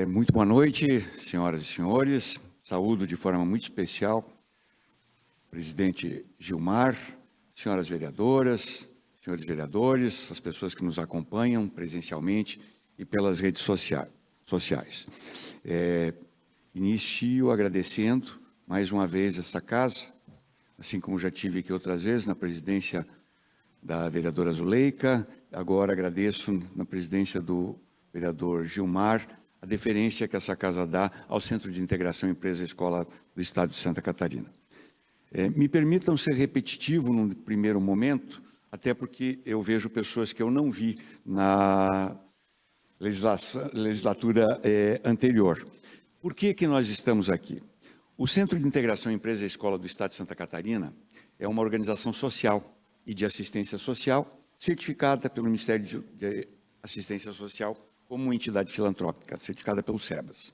Muito boa noite, senhoras e senhores. Saúdo de forma muito especial o presidente Gilmar, senhoras vereadoras, senhores vereadores, as pessoas que nos acompanham presencialmente e pelas redes sociais. Inicio agradecendo mais uma vez essa casa, assim como já tive aqui outras vezes na presidência da vereadora Zuleika, agora agradeço na presidência do vereador Gilmar, a deferência que essa casa dá ao Centro de Integração Empresa e Escola do Estado de Santa Catarina. Me permitam ser repetitivo num primeiro momento, até porque eu vejo pessoas que eu não vi na legislatura anterior. Por que nós estamos aqui? O Centro de Integração Empresa e Escola do Estado de Santa Catarina é uma organização social e de assistência social certificada pelo Ministério de Assistência Social como uma entidade filantrópica, certificada pelo SEBAS.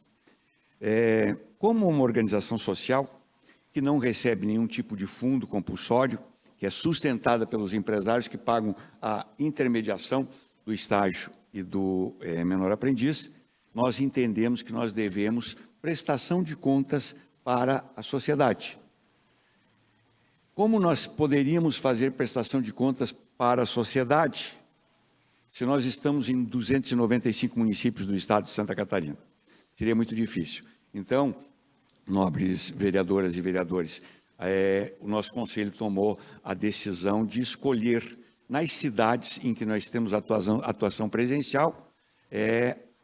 Como uma organização social que não recebe nenhum tipo de fundo compulsório, que é sustentada pelos empresários que pagam a intermediação do estágio e do menor aprendiz, nós entendemos que nós devemos prestação de contas para a sociedade. Como nós poderíamos fazer prestação de contas para a sociedade se nós estamos em 295 municípios do estado de Santa Catarina? Seria muito difícil. Então, nobres vereadoras e vereadores, o nosso conselho tomou a decisão de escolher, nas cidades em que nós temos atuação presencial,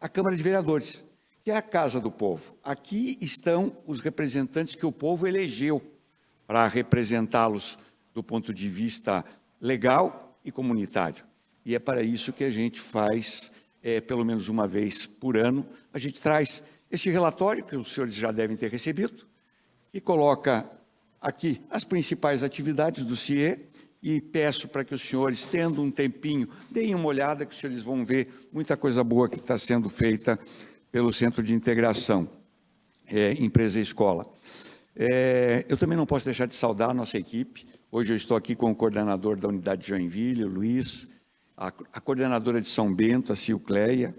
a Câmara de Vereadores, que é a Casa do Povo. Aqui estão os representantes que o povo elegeu para representá-los do ponto de vista legal e comunitário. E é para isso que a gente faz, pelo menos uma vez por ano, a gente traz este relatório, que os senhores já devem ter recebido, e coloca aqui as principais atividades do CIE, e peço para que os senhores, tendo um tempinho, deem uma olhada, que os senhores vão ver muita coisa boa que está sendo feita pelo Centro de Integração Empresa e Escola. Eu também não posso deixar de saudar a nossa equipe. Hoje eu estou aqui com o coordenador da unidade de Joinville, o Luiz, a coordenadora de São Bento, a Silcleia,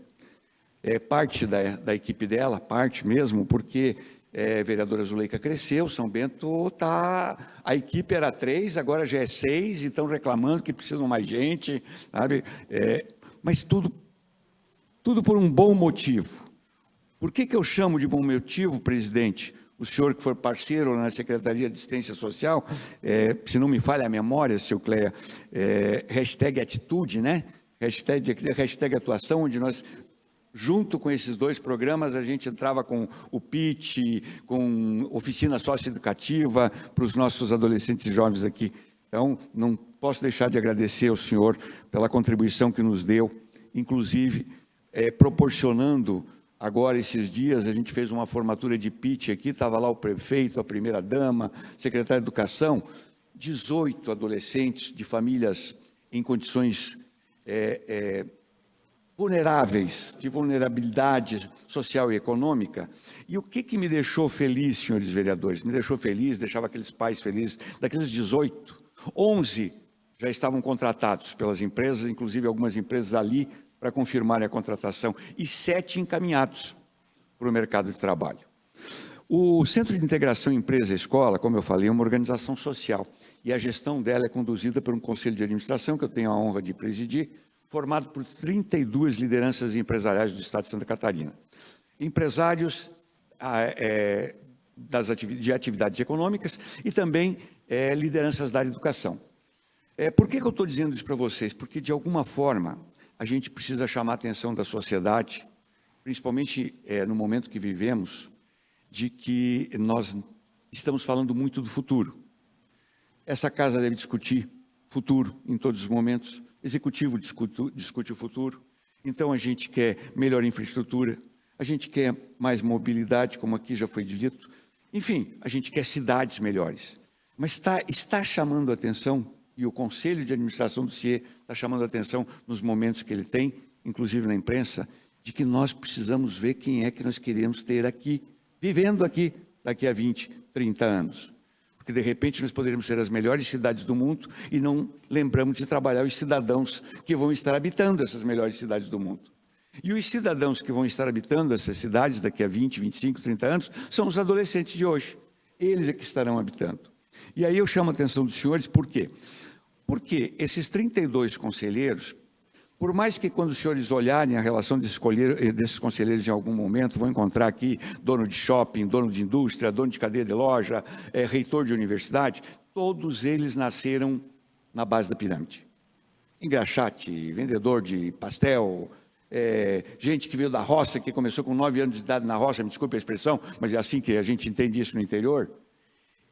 parte da equipe dela, parte mesmo, porque a vereadora Zuleika cresceu, São Bento está... A equipe era 3, agora já é 6, e estão reclamando que precisam mais gente, sabe? Mas tudo por um bom motivo. Por que eu chamo de bom motivo, presidente? O senhor que for parceiro na Secretaria de Assistência Social, se não me falha a memória, seu Cleia, hashtag atitude, né? Hashtag atuação, onde nós, junto com esses dois programas, a gente entrava com o PIT, com oficina socioeducativa para os nossos adolescentes e jovens aqui. Então, não posso deixar de agradecer ao senhor pela contribuição que nos deu, inclusive proporcionando. Agora, esses dias, a gente fez uma formatura de PIT aqui, estava lá o prefeito, a primeira-dama, secretário de Educação, 18 adolescentes de famílias em condições vulneráveis, de vulnerabilidade social e econômica. E o que me deixou feliz, senhores vereadores? Me deixou feliz, deixava aqueles pais felizes. Daqueles 18, 11 já estavam contratados pelas empresas, inclusive algumas empresas ali, para confirmarem a contratação, e 7 encaminhados para o mercado de trabalho. O Centro de Integração Empresa-Escola, como eu falei, é uma organização social, e a gestão dela é conduzida por um conselho de administração, que eu tenho a honra de presidir, formado por 32 lideranças empresariais do estado de Santa Catarina. Empresários de atividades econômicas e também lideranças da área de educação. Por que eu estou dizendo isso para vocês? Porque, de alguma forma, a gente precisa chamar a atenção da sociedade, principalmente no momento que vivemos, de que nós estamos falando muito do futuro. Essa casa deve discutir futuro em todos os momentos, o executivo discute o futuro, então a gente quer melhor infraestrutura, a gente quer mais mobilidade, como aqui já foi dito, enfim, a gente quer cidades melhores, mas está chamando a atenção, e o Conselho de Administração do CIE está chamando a atenção nos momentos que ele tem, inclusive na imprensa, de que nós precisamos ver quem é que nós queremos ter aqui, vivendo aqui, daqui a 20, 30 anos. Porque, de repente, nós poderíamos ser as melhores cidades do mundo e não lembramos de trabalhar os cidadãos que vão estar habitando essas melhores cidades do mundo. E os cidadãos que vão estar habitando essas cidades daqui a 20, 25, 30 anos são os adolescentes de hoje. Eles é que estarão habitando. E aí eu chamo a atenção dos senhores, por quê? Porque esses 32 conselheiros, por mais que quando os senhores olharem a relação desses conselheiros em algum momento, vão encontrar aqui dono de shopping, dono de indústria, dono de cadeia de loja, reitor de universidade, todos eles nasceram na base da pirâmide. Engraxate, vendedor de pastel, gente que veio da roça, que começou com 9 anos de idade na roça, me desculpe a expressão, mas é assim que a gente entende isso no interior.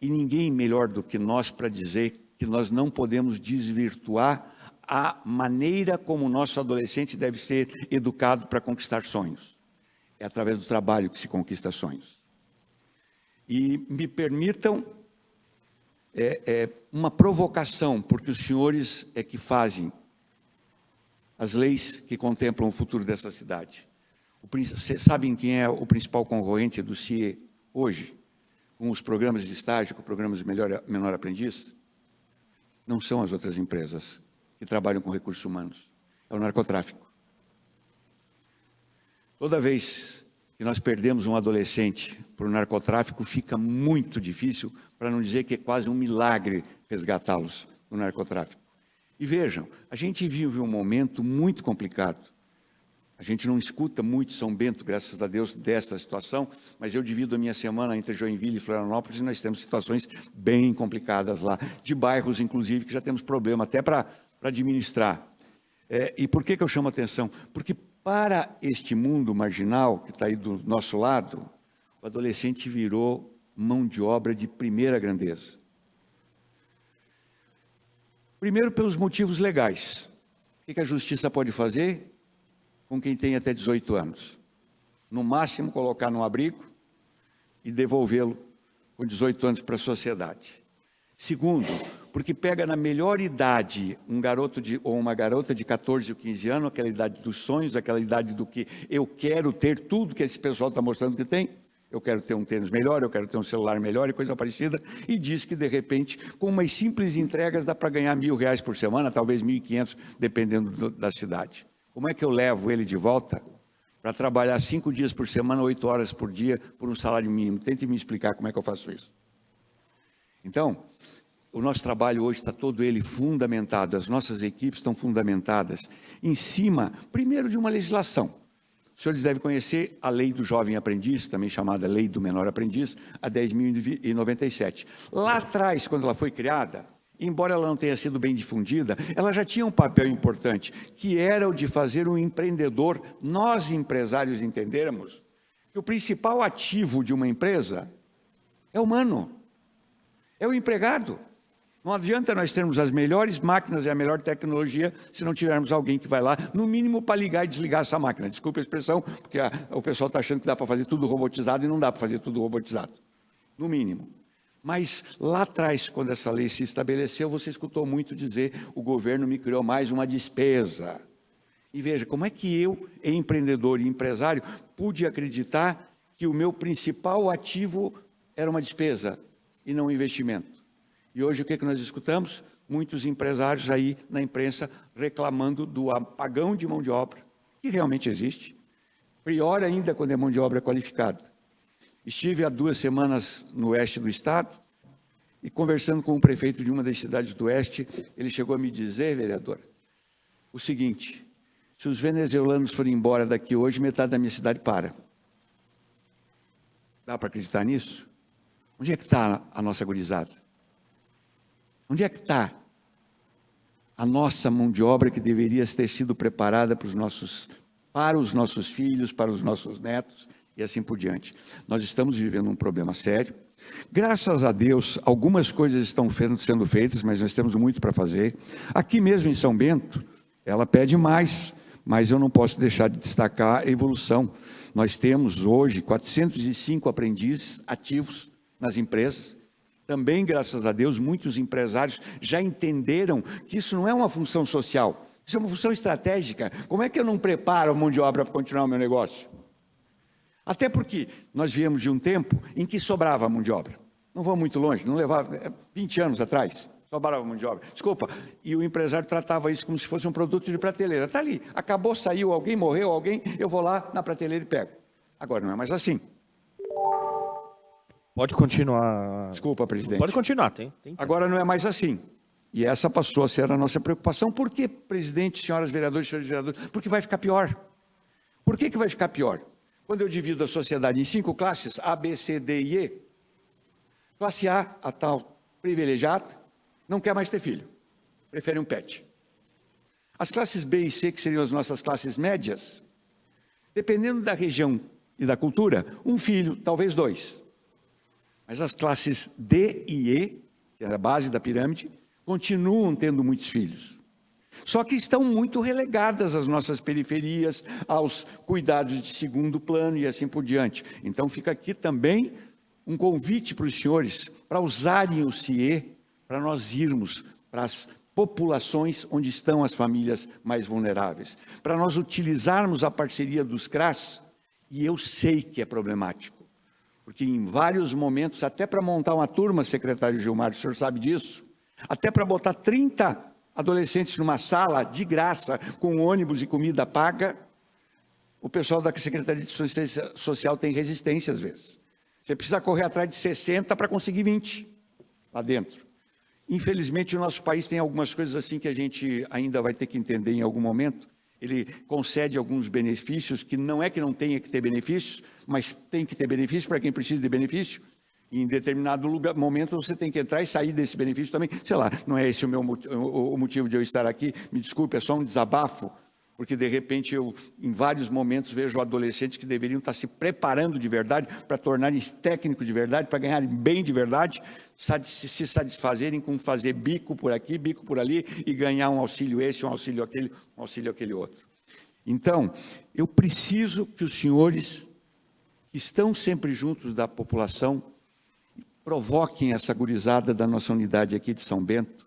E ninguém melhor do que nós para dizer que nós não podemos desvirtuar a maneira como o nosso adolescente deve ser educado para conquistar sonhos. É através do trabalho que se conquista sonhos. E me permitam uma provocação, porque os senhores é que fazem as leis que contemplam o futuro dessa cidade. Vocês sabem quem é o principal concorrente do CIE hoje? Com os programas de estágio, com programas de menor aprendiz? Não são as outras empresas que trabalham com recursos humanos. É o narcotráfico. Toda vez que nós perdemos um adolescente para o narcotráfico, fica muito difícil, para não dizer que é quase um milagre resgatá-los do narcotráfico. E vejam, a gente vive um momento muito complicado. A gente não escuta muito São Bento, graças a Deus, dessa situação, mas eu divido a minha semana entre Joinville e Florianópolis e nós temos situações bem complicadas lá, de bairros, inclusive, que já temos problema até para administrar. E por que eu chamo a atenção? Porque para este mundo marginal, que está aí do nosso lado, o adolescente virou mão de obra de primeira grandeza. Primeiro, pelos motivos legais. O que a justiça pode fazer com quem tem até 18 anos? No máximo, colocar num abrigo e devolvê-lo com 18 anos para a sociedade. Segundo, porque pega na melhor idade um garoto ou uma garota de 14 ou 15 anos, aquela idade dos sonhos, aquela idade do que eu quero ter tudo que esse pessoal está mostrando que tem. Eu quero ter um tênis melhor, eu quero ter um celular melhor e coisa parecida, e diz que, de repente, com umas simples entregas dá para ganhar R$1.000 por semana, talvez 1.500, dependendo da cidade. Como é que eu levo ele de volta para trabalhar 5 dias por semana, 8 horas por dia, por um salário mínimo? Tente me explicar como é que eu faço isso. Então, o nosso trabalho hoje está todo ele fundamentado, as nossas equipes estão fundamentadas em cima, primeiro, de uma legislação. Os senhores devem conhecer a Lei do Jovem Aprendiz, também chamada Lei do Menor Aprendiz, a 10.097. Lá atrás, quando ela foi criada, embora ela não tenha sido bem difundida, ela já tinha um papel importante, que era o de fazer um empreendedor, nós empresários entendermos que o principal ativo de uma empresa é humano, é o empregado. Não adianta nós termos as melhores máquinas e a melhor tecnologia se não tivermos alguém que vai lá, no mínimo, para ligar e desligar essa máquina. Desculpe a expressão, porque o pessoal está achando que dá para fazer tudo robotizado e não dá para fazer tudo robotizado. No mínimo. Mas lá atrás, quando essa lei se estabeleceu, você escutou muito dizer: o governo me criou mais uma despesa. E veja, como é que eu, empreendedor e empresário, pude acreditar que o meu principal ativo era uma despesa e não um investimento? E hoje o que nós escutamos? Muitos empresários aí na imprensa reclamando do apagão de mão de obra, que realmente existe. Pior ainda quando é mão de obra qualificada. Estive há 2 semanas no oeste do estado e conversando com o prefeito de uma das cidades do oeste, ele chegou a me dizer, vereador, o seguinte: se os venezuelanos forem embora daqui hoje, metade da minha cidade para. Dá para acreditar nisso? Onde é que está a nossa gurizada? Onde é que está a nossa mão de obra que deveria ter sido preparada para os nossos filhos, para os nossos netos e assim por diante? Nós estamos vivendo um problema sério. Graças a Deus, algumas coisas estão sendo feitas, mas nós temos muito para fazer. Aqui mesmo em São Bento, ela pede mais, mas eu não posso deixar de destacar a evolução. Nós temos hoje 405 aprendizes ativos nas empresas. Também, graças a Deus, muitos empresários já entenderam que isso não é uma função social, isso é uma função estratégica. Como é que eu não preparo a mão de obra para continuar o meu negócio? Até porque nós viemos de um tempo em que sobrava a mão de obra. Não vou muito longe, não levava 20 anos atrás, sobrava mão de obra. Desculpa, e o empresário tratava isso como se fosse um produto de prateleira. Está ali, acabou, saiu alguém, morreu alguém, eu vou lá na prateleira e pego. Agora não é mais assim. Pode continuar. Desculpa, presidente. Pode continuar, tem. Agora não é mais assim. E essa passou a ser a nossa preocupação. Por que, presidente, senhoras vereadoras e senhores vereadores? Porque vai ficar pior. Por que vai ficar pior? Quando eu divido a sociedade em 5 classes, A, B, C, D e E, classe A, a tal privilegiada, não quer mais ter filho. Prefere um pet. As classes B e C, que seriam as nossas classes médias, dependendo da região e da cultura, um filho, talvez 2. Mas as classes D e E, que é a base da pirâmide, continuam tendo muitos filhos. Só que estão muito relegadas às nossas periferias, aos cuidados de segundo plano e assim por diante. Então fica aqui também um convite para os senhores para usarem o CIE para nós irmos para as populações onde estão as famílias mais vulneráveis, para nós utilizarmos a parceria dos CRAS, e eu sei que é problemático, porque em vários momentos, até para montar uma turma, secretário Gilmar, o senhor sabe disso, até para botar 30 adolescentes numa sala de graça, com ônibus e comida paga, o pessoal da Secretaria de Assistência Social tem resistência às vezes. Você precisa correr atrás de 60 para conseguir 20 lá dentro. Infelizmente, o nosso país tem algumas coisas assim que a gente ainda vai ter que entender em algum momento. Ele concede alguns benefícios que não é que não tenha que ter benefícios, mas tem que ter benefício para quem precisa de benefício. E em determinado momento você tem que entrar e sair desse benefício também. Sei lá, não é esse o motivo de eu estar aqui, me desculpe, é só um desabafo, porque de repente eu, em vários momentos, vejo adolescentes que deveriam estar se preparando de verdade para tornarem-se técnicos de verdade, para ganharem bem de verdade, se satisfazerem com fazer bico por aqui, bico por ali, e ganhar um auxílio esse, um auxílio aquele outro. Então, eu preciso que os senhores, que estão sempre juntos da população, provoquem essa gurizada da nossa unidade aqui de São Bento,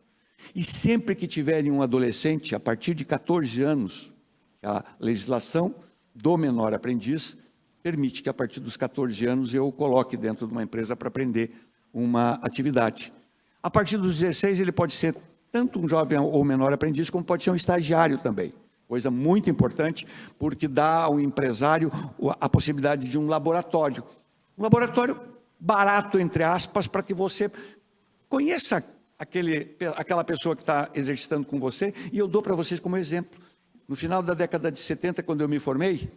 e sempre que tiverem um adolescente, a partir de 14 anos, a legislação do menor aprendiz permite que a partir dos 14 anos eu o coloque dentro de uma empresa para aprender uma atividade. A partir dos 16 ele pode ser tanto um jovem ou menor aprendiz, como pode ser um estagiário também. Coisa muito importante, porque dá ao empresário a possibilidade de um laboratório. Um laboratório barato, entre aspas, para que você conheça aquela pessoa que está exercitando com você, e eu dou para vocês como exemplo. No final da década de 70, quando eu me formei,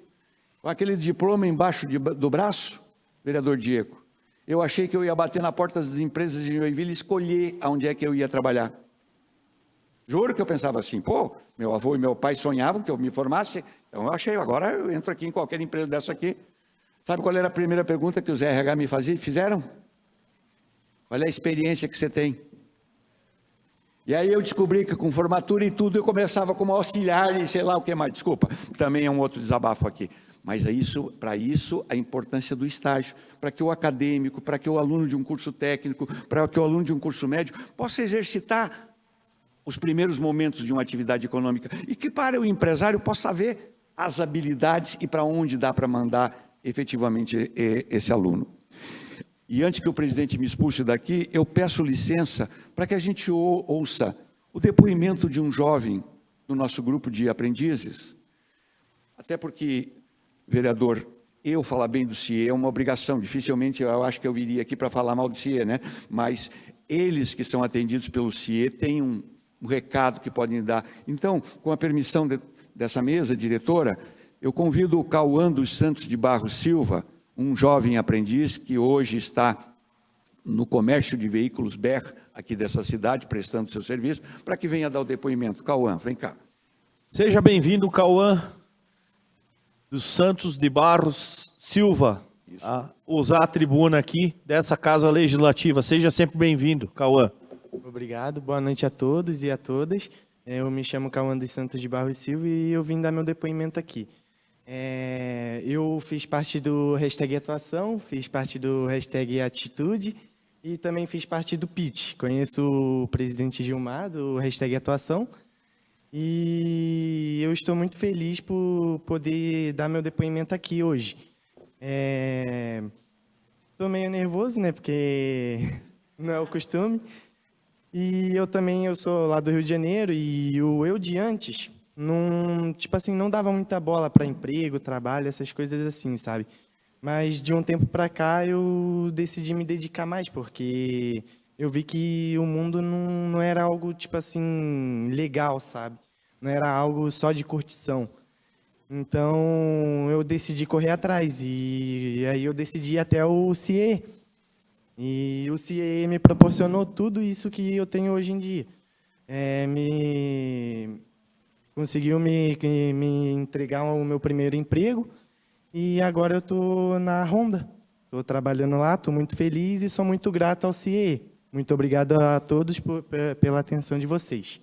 com aquele diploma embaixo do braço, vereador Diego, eu achei que eu ia bater na porta das empresas de Joinville e escolher aonde é que eu ia trabalhar. Juro que eu pensava assim, pô, meu avô e meu pai sonhavam que eu me formasse, então eu achei, agora eu entro aqui em qualquer empresa dessa aqui. Sabe qual era a primeira pergunta que os RH me fizeram? Qual é a experiência que você tem? E aí eu descobri que com formatura e tudo eu começava como auxiliar e sei lá o que mais. Desculpa, também é um outro desabafo aqui. Mas para isso a importância do estágio, para que o acadêmico, para que o aluno de um curso técnico, para que o aluno de um curso médio possa exercitar os primeiros momentos de uma atividade econômica e que para o empresário possa ver as habilidades e para onde dá para mandar efetivamente esse aluno. E antes que o presidente me expulse daqui, eu peço licença para que a gente ouça o depoimento de um jovem do nosso grupo de aprendizes. Até porque, vereador, eu falar bem do CIE é uma obrigação. Dificilmente eu acho que eu viria aqui para falar mal do CIE, né? Mas eles que são atendidos pelo CIE têm um recado que podem dar. Então, com a permissão dessa mesa, diretora, eu convido o Cauã dos Santos de Barros Silva, um jovem aprendiz que hoje está no comércio de veículos BER aqui dessa cidade, prestando seu serviço, para que venha dar o depoimento. Cauã, vem cá. Seja bem-vindo, Cauã dos Santos de Barros Silva, a usar a tribuna aqui dessa Casa Legislativa. Seja sempre bem-vindo, Cauã. Obrigado, boa noite a todos e a todas. Eu me chamo Cauã dos Santos de Barros Silva e eu vim dar meu depoimento aqui. Eu fiz parte do hashtag Atuação, fiz parte do hashtag Atitude e também fiz parte do PIT. Conheço o presidente Gilmar do hashtag Atuação e eu estou muito feliz por poder dar meu depoimento aqui hoje. Estou meio nervoso, né, porque não é o costume. E eu sou lá do Rio de Janeiro e o eu de antes não, tipo assim, não dava muita bola para emprego, trabalho, essas coisas assim, sabe? Mas de um tempo para cá eu decidi me dedicar mais, porque eu vi que o mundo não era algo, tipo assim, legal, sabe? Não era algo só de curtição. Então eu decidi correr atrás e aí eu decidi ir até o CIE. E o CIE me proporcionou tudo isso que eu tenho hoje em dia. Conseguiu me entregar o meu primeiro emprego e agora eu estou na Honda. Estou trabalhando lá, estou muito feliz e sou muito grato ao CIE. Muito obrigado a todos pela atenção de vocês.